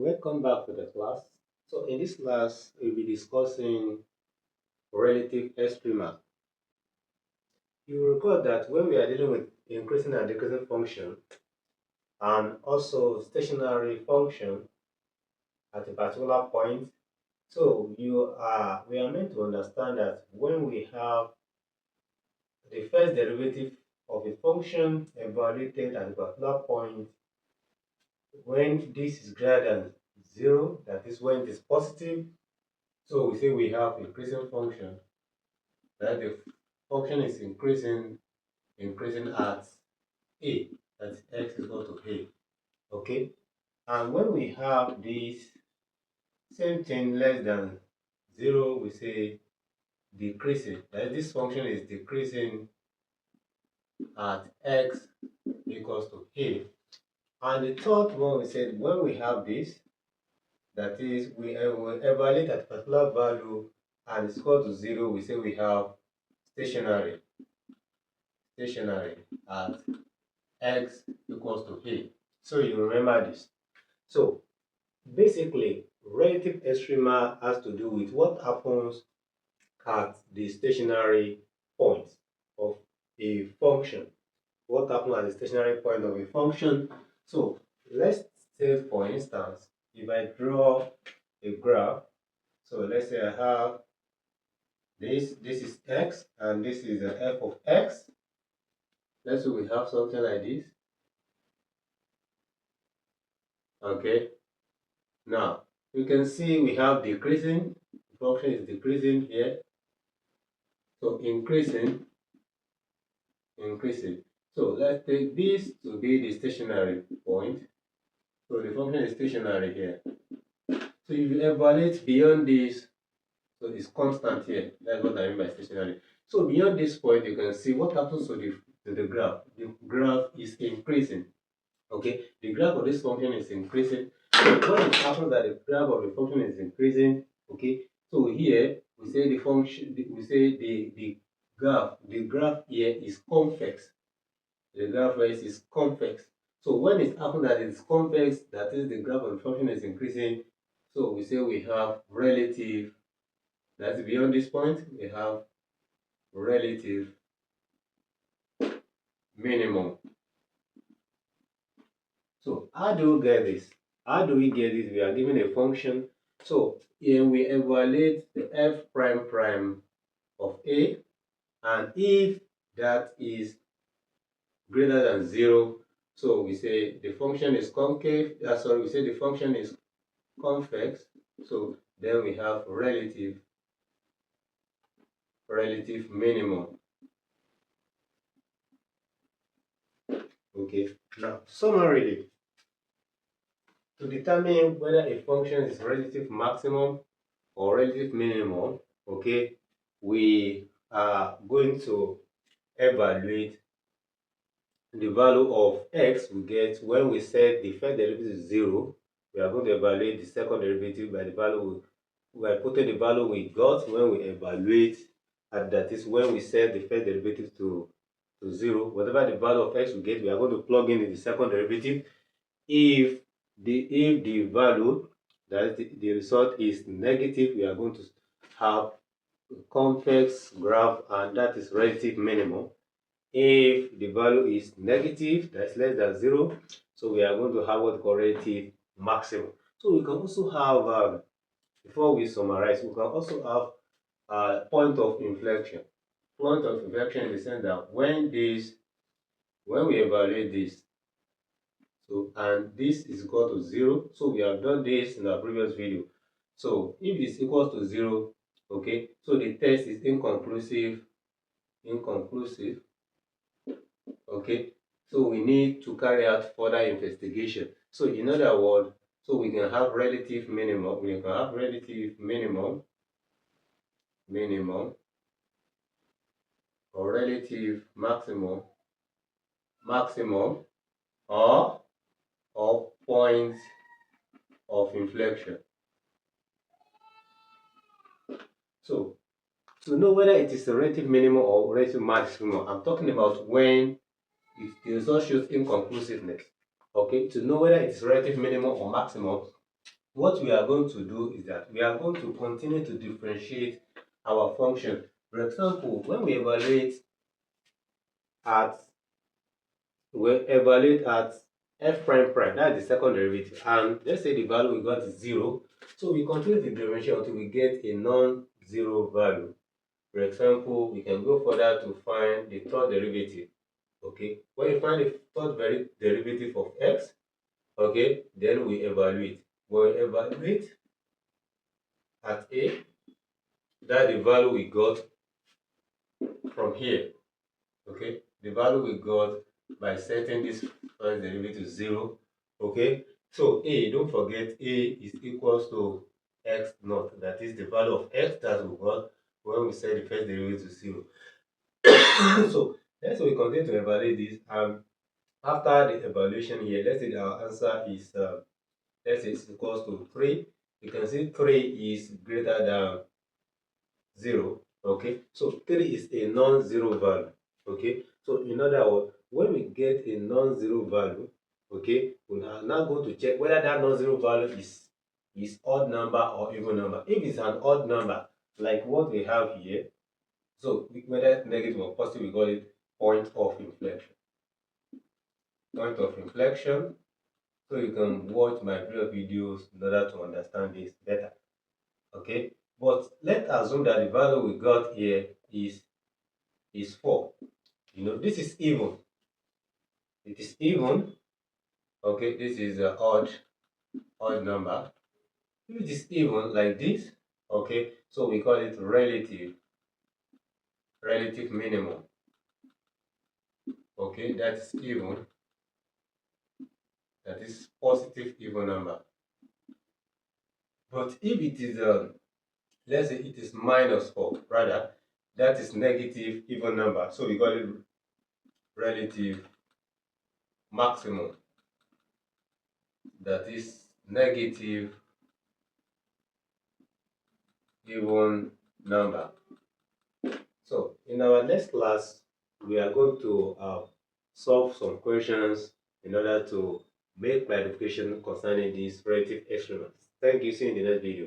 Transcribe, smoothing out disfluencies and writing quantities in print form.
Welcome back to the class. So in this class, we'll be discussing relative extrema. You recall that when we are dealing with increasing and decreasing function and also stationary function at a particular point, so we are meant to understand that when we have the first derivative of a function evaluated at a particular point, when this is greater than 0, that is when it is positive, so we say we have increasing function, that the function is increasing at a, that x is equal to a. Okay, and when we have this same thing less than 0, we say decreasing, that this function is decreasing at x equals to a. And the third one, we said when we have this, that is we evaluate at a particular value and it's equal to 0, we say we have stationary at x equals to a. So you remember this. So basically, relative extrema has to do with what happens at the stationary point of a function. What happens at the stationary point of a function? So let's say, for instance, if I draw a graph, so let's say I have this is x and this is the f of x. Let's say we have something like this. Okay, now you can see we have decreasing, the function is decreasing here. So increasing. So let's take this to be the stationary point. So the function is stationary here. So if you evaluate beyond this, so it's constant here. That's what I mean by stationary. So beyond this point, you can see what happens to the graph. The graph is increasing. Okay, the graph of this function is increasing. So when it happens that the graph of the function is increasing, okay, so here we say the function, we say the graph here is convex. The graph is convex. So when it happens that it's convex, that is the graph of the function is increasing. So we say we have relative. That's beyond this point, we have relative minimum. So how do we get this? How do we get it? We are given a function. So here we evaluate the f prime prime of a, and if that is greater than 0, so we say the function is concave. We say the function is convex. So then we have relative minimum. Okay. Now summarily, to determine whether a function is relative maximum or relative minimum, okay, we are going to evaluate the value of x we get when we set the first derivative to 0. We are going to evaluate the second derivative by the value we are putting the value we got when we evaluate, and that is when we set the first derivative to 0. Whatever the value of x we get, we are going to plug in the second derivative. If the value, that is the result, is negative, we are going to have a convex graph, and that is relative minimum. If the value is negative, that's less than 0, so we are going to have what we call relative maximum. So we can also have, before we summarize, we can also have a point of inflection. Point of inflection in the sense that when we evaluate this, so and this is equal to 0, so we have done this in our previous video. So if it is equal to 0, okay, so the test is inconclusive, okay, so we need to carry out further investigation. So in other words, so we can have relative minimum, or relative maximum, or point of inflection. So to know whether it is a relative minimum or relative maximum, I'm talking about when the result shows inconclusiveness. Okay, to know whether it is relative minimum or maximum, what we are going to do is that we are going to continue to differentiate our function. For example, when at we evaluate at f prime prime, that's the second derivative, and let's say the value we got is 0. So we continue the derivation until we get a non-zero value. For example, we can go further to find the third derivative. Okay, when you find the third derivative of x, okay, then we evaluate. When we evaluate at a, that's the value we got from here. Okay, the value we got by setting this first derivative to 0. Okay, so a, don't forget, a is equals to x naught, that is the value of x that we got when we set the first derivative to 0. So let's say we continue to evaluate this, and after the evaluation here, let's say our answer is let's say it's equals to 3. You can see 3 is greater than 0. Okay, so 3 is a non-zero value. Okay, so in other words, when we get a non-zero value, okay, we are now going to check whether that non-zero value is odd number or even number. If it's an odd number, like what we have here, so whether it's negative or positive, we call it point of inflection. Point of inflection. So you can watch my previous videos in order to understand this better. Okay, but let's assume that the value we got here is 4. This is even. It is even. Okay, this is an odd number. If it is even like this, okay, so we call it relative minimum. Okay, that's even. That is positive even number. But if it is let's say it is minus 4, rather, that is negative even number. So we call it relative maximum. That is negative even number. So in our next class, we are going to solve some questions in order to make clarification concerning these relative extremes. Thank you. See you in the next video.